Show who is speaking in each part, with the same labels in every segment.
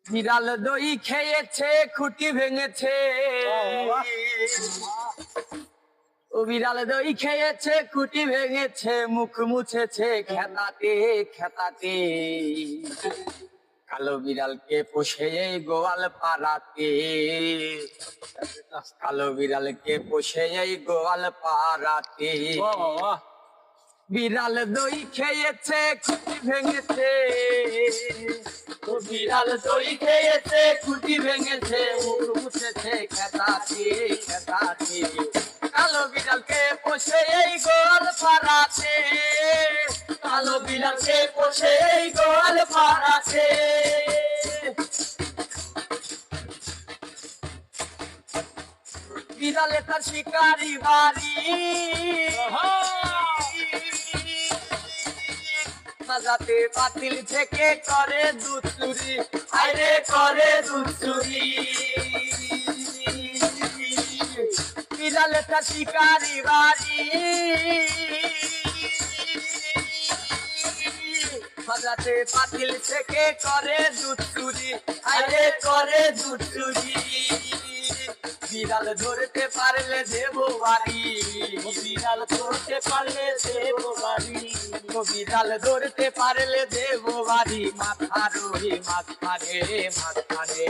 Speaker 1: বিড়াল দই খেয়েছে, খুঁটি ভেঙেছে। ও বিড়াল দই খেয়েছে, খুঁটি ভেঙেছে, মুখ মুছেছে খেতাতে খেতাতে। কালো বিড়ালকে পোষে এই গোয়াল পাড়াতে, কালো বিড়ালকে পোষে এই গোয়াল পাড়াতে। বিড়াল দই খেয়েছে, খুঁটি ভেঙেছে। ও বিড়াল দই খেয়েছে, খুঁটি ভেঙেছে, মুখ মুছেছে খেতাতে খেতাতে। কালো বিড়ালকে পোষে এই গোয়াল পাড়াতে, কালো বিড়ালকে পোষে এই গোয়াল পাড়াতে। বিড়ালে তার শিকারি বাড়ি, যাতে পাতিল থেকে করে দুধ চুরি, আরে করে দুধ চুরি। বিড়ালে তার শিকারি বাড়ি, যাতে পাতিল থেকে করে দুধ চুরি, আরে করে দুধ চুরি। বিড়াল ধরতে পারলে দেব বাড়ি, বিড়াল ধরতে পারলে দেব বাড়ি, বিড়াল ধরতে পারলে দেব বাড়ি। মাথা রয়ে মাথা রে মাথা রে।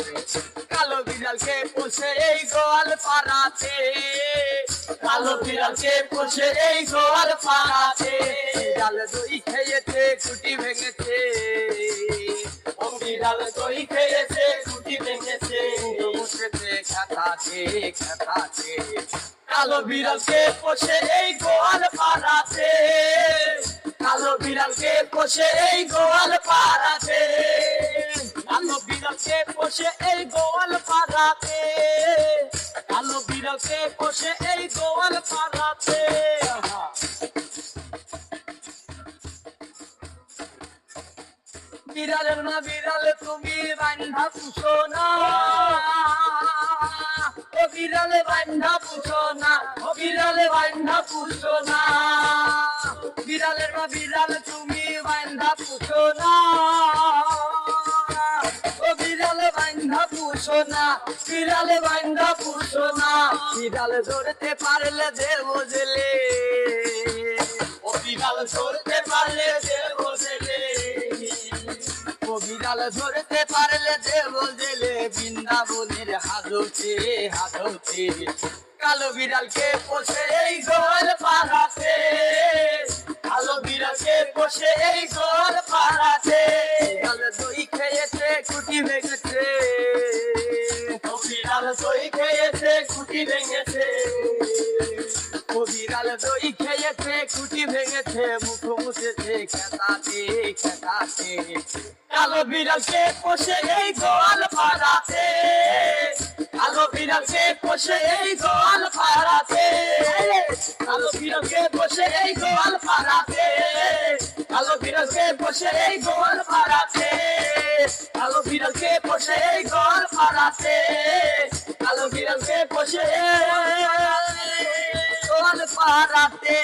Speaker 1: কালো বিড়ালকে পোষে এই গোয়াল পাড়াতে, কালো বিড়ালকে পোষে এই গোয়াল পাড়াতে। বিড়াল দই খেয়েছে, খুঁটি ভেঙেছে। ও বিড়াল দই খেয়েছে, খুঁটি ভেঙেছে, মুছেছে খেতাতে খেতাতে। কালো বিড়ালকে পোষে এই গোয়াল পাড়াতে, কালো বিড়ালকে পোষে এই গোয়াল পাড়াতে। কালো বিড়ালকে পোষে এই গোয়াল পাড়াতে, কালো বিড়ালকে পোষে এই গোয়াল পাড়াতে। বিড়ালের মা বিড়াল তুমি বান্ধা পুষো না, ও বিড়ালে বান্ধা পুষো না, ও বিড়ালে বান্ধা পুষো না। বিড়ালের মা বিড়াল তুমি বান্ধা পুষো না, ও বিড়ালে বান্ধা পুষো না, বিড়ালে বান্ধা পুষো না। বিড়াল ধরতে পারলে দেব জেলে, ও বিড়াল ধরতে পারলে দেব জেলে, ও বিড়াল ধরতে পারলে দেব জেলে। বৃন্দাবনের হাজতে হাজতে। কালো বিড়ালকে পোষে এই গোয়াল পাড়াতে, কালো বিড়ালকে পোষে এই গোয়াল পাড়াতে। বিড়াল দই খেয়েছে, খুঁটি ভেঙেছে, ও বিড়াল দই খেয়েছে, খুঁটি ভেঙেছে, ও বিড়াল দই খেয়েছে, খুঁটি ভেঙেছে, মুখ মুছেছে খেতাতে খেতাতে। কালো বিড়ালকে পোষে এই গোয়াল পাড়াতে, কালো বিড়ালকে পোষে এই গোয়াল পাড়াতে, কালো বিড়ালকে পোষে এই গোয়াল পাড়াতে, কালো বিড়ালকে পোষে এই গোয়াল পাড়াতে, কালো বিড়ালকে পোষে এই গোয়াল পাড়াতে, কালো বিড়ালকে পোষে গোয়াল পাড়াতে।